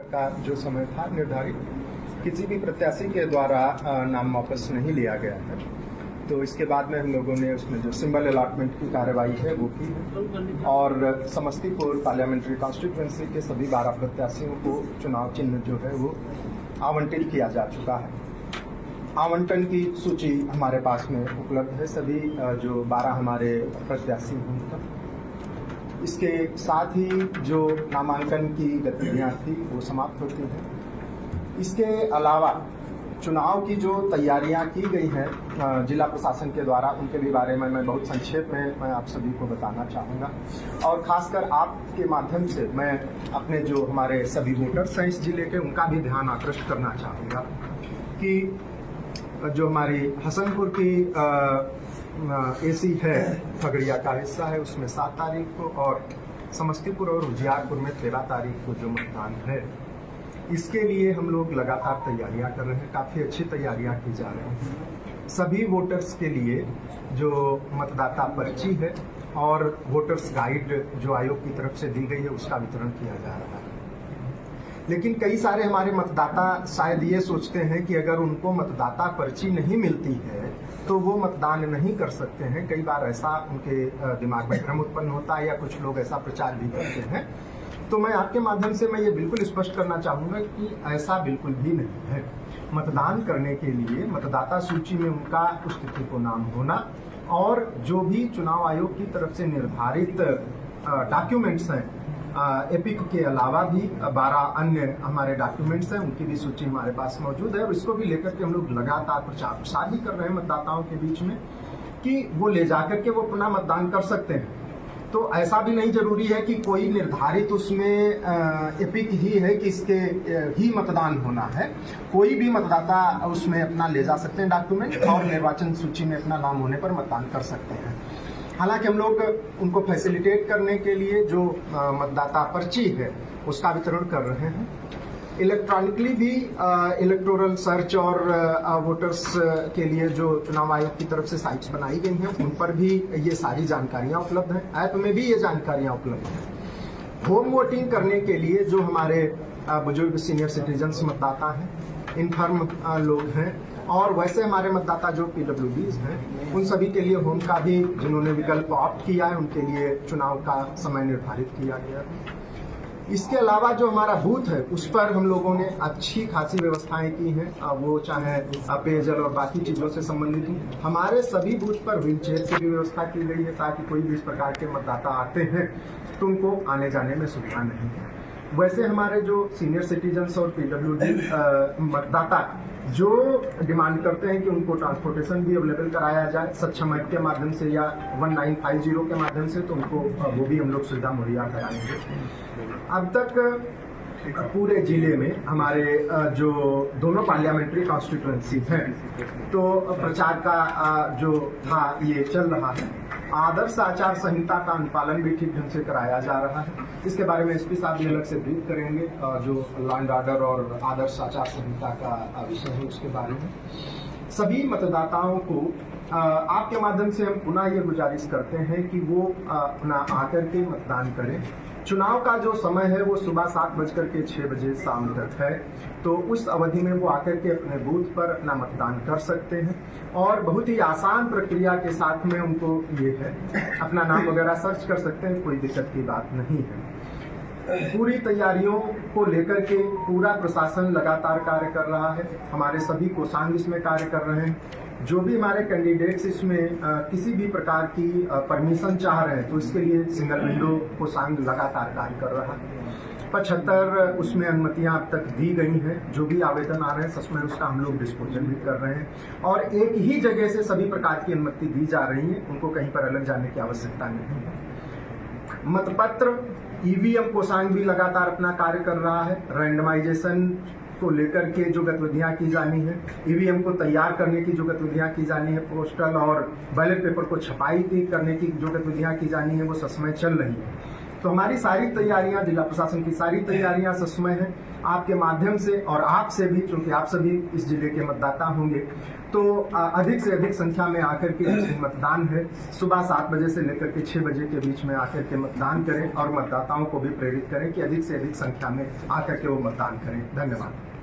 का जो समय था निर्धारित, किसी भी प्रत्याशी के द्वारा नाम वापस नहीं लिया गया है। तो इसके बाद में हम लोगों ने उसमें जो सिंबल अलॉटमेंट की कार्रवाई है वो की है और समस्तीपुर पार्लियामेंट्री कॉन्स्टिट्यूएंसी के सभी 12 प्रत्याशियों को चुनाव चिन्ह जो है वो आवंटित किया जा चुका है। आवंटन की सूची हमारे पास में उपलब्ध है, सभी जो 12 हमारे प्रत्याशी हैं। इसके साथ ही जो नामांकन की गतिविधियां थी वो समाप्त होती हैं। इसके अलावा चुनाव की जो तैयारियां की गई हैं जिला प्रशासन के द्वारा, उनके भी बारे में मैं बहुत संक्षेप में मैं आप सभी को बताना चाहूँगा और खासकर आपके माध्यम से मैं अपने जो हमारे सभी वोटर्स हैं इस जिले के उनका भी ध्यान आकृष्ट करना चाहूँगा कि जो हमारी हसनपुर की एसी है, खगड़िया का हिस्सा है, उसमें 7 तारीख को और समस्तीपुर और उजियारपुर में 13 तारीख को जो मतदान है, इसके लिए हम लोग लगातार तैयारियां कर रहे हैं। काफ़ी अच्छी तैयारियां की जा रही हैं। सभी वोटर्स के लिए जो मतदाता पर्ची है और वोटर्स गाइड जो आयोग की तरफ से दी गई है उसका वितरण किया जा रहा है। लेकिन कई सारे हमारे मतदाता शायद ये सोचते हैं कि अगर उनको मतदाता पर्ची नहीं मिलती है तो वो मतदान नहीं कर सकते हैं। कई बार ऐसा उनके दिमाग में भ्रम उत्पन्न होता है या कुछ लोग ऐसा प्रचार भी करते हैं। तो मैं आपके माध्यम से मैं ये बिल्कुल स्पष्ट करना चाहूँगा कि ऐसा बिल्कुल भी नहीं है। मतदान करने के लिए मतदाता सूची में उनका उस तिथि को नाम होना और जो भी चुनाव आयोग की तरफ से निर्धारित डॉक्यूमेंट्स हैं, एपिक के अलावा भी 12 अन्य हमारे डॉक्यूमेंट्स हैं, उनकी भी सूची हमारे पास मौजूद है और इसको भी लेकर के हम लोग लगातार प्रचार प्रसार भी कर रहे हैं मतदाताओं के बीच में कि वो ले जाकर के वो पुनः मतदान कर सकते हैं। तो ऐसा भी नहीं जरूरी है कि कोई निर्धारित उसमें एपिक ही है कि इसके ही मतदान होना है। कोई भी मतदाता उसमें अपना ले जा सकते हैं डॉक्यूमेंट और निर्वाचन सूची में अपना नाम होने पर मतदान कर सकते हैं। हालांकि हम लोग उनको फैसिलिटेट करने के लिए जो मतदाता पर्ची है उसका वितरण कर रहे हैं। इलेक्ट्रॉनिकली भी इलेक्टोरल सर्च और वोटर्स के लिए जो चुनाव आयोग की तरफ से साइट्स बनाई गई हैं उन पर भी ये सारी जानकारियां उपलब्ध हैं। ऐप में भी ये जानकारियां उपलब्ध हैं। होम वोटिंग करने के लिए जो हमारे बुजुर्ग सीनियर सिटीजन्स मतदाता हैं, इनफर्म लोग हैं और वैसे हमारे मतदाता जो PWDs हैं उन सभी के लिए होम का भी जिन्होंने विकल्प ऑप्ट किया है उनके लिए चुनाव का समय निर्धारित किया गया। इसके अलावा जो हमारा बूथ है उस पर हम लोगों ने अच्छी खासी व्यवस्थाएं की हैं, वो चाहे पेयजल और बाकी चीज़ों से संबंधित हो। हमारे सभी बूथ पर व्हील चेयर की भी व्यवस्था की गई है ताकि कोई भी इस प्रकार के मतदाता आते हैं तो उनको आने जाने में सुविधा नहीं है। वैसे हमारे जो सीनियर सिटीजन्स और PWD मतदाता जो डिमांड करते हैं कि उनको ट्रांसपोर्टेशन भी अवेलेबल कराया जाए सक्षम ऐप के माध्यम से या 1950 के माध्यम से, तो उनको वो भी हम लोग सुविधा मुहैया कराएंगे। अब तक पूरे जिले में हमारे जो दोनों पार्लियामेंट्री कॉन्स्टिट्यूएंसी हैं तो प्रचार का जो था ये चल रहा है। आदर्श आचार संहिता का अनुपालन भी ठीक ढंग से कराया जा रहा है। इसके बारे में SP साहब भी अलग से ब्रीफ करेंगे। जो लॉ एंड ऑर्डर और आदर्श आचार संहिता का विषय है उसके बारे में सभी मतदाताओं को आपके माध्यम से हम पुनः ये गुजारिश करते हैं कि वो अपना आकर के मतदान करें। चुनाव का जो समय है वो सुबह 7:06 बजे शाम तक है, तो उस अवधि में वो आकर के अपने बूथ पर अपना मतदान कर सकते हैं और बहुत ही आसान प्रक्रिया के साथ में उनको ये है अपना नाम वगैरह सर्च कर सकते हैं, कोई दिक्कत की बात नहीं है। पूरी तैयारियों को लेकर के पूरा प्रशासन लगातार कार्य कर रहा है। हमारे सभी कोषांग इसमें कार्य कर रहे हैं। जो भी हमारे कैंडिडेट्स इसमें किसी भी प्रकार की परमिशन चाह रहे हैं तो इसके लिए सिंगल विंडो कोषांग लगातार कार्य कर रहा है। 75 उसमें अनुमतियां अब तक दी गई हैं। जो भी आवेदन आ रहे हैं सच में उसका हम लोग डिस्पोजल भी कर रहे हैं और एक ही जगह से सभी प्रकार की अनुमति दी जा रही है, उनको कहीं पर अलग जाने की आवश्यकता नहीं है। मतपत्र EVM कोषांग भी लगातार अपना कार्य कर रहा है। रैंडमाइजेशन को लेकर के जो गतिविधियां की जानी है, EVM को तैयार करने की जो गतिविधियां की जानी है, पोस्टल और बैलेट पेपर को छपाई करने की जो गतिविधियां की जानी है वो ससमय चल रही है। तो हमारी सारी तैयारियां, जिला प्रशासन की सारी तैयारियां ससमय हैं। आपके माध्यम से और आपसे भी, क्योंकि आप सभी इस जिले के मतदाता होंगे, तो अधिक से अधिक संख्या में आकर के मतदान है। सुबह 7 बजे से लेकर के 6 बजे के बीच में आकर के मतदान करें और मतदाताओं को भी प्रेरित करें कि अधिक से अधिक संख्या में आकर के वो मतदान करें। धन्यवाद।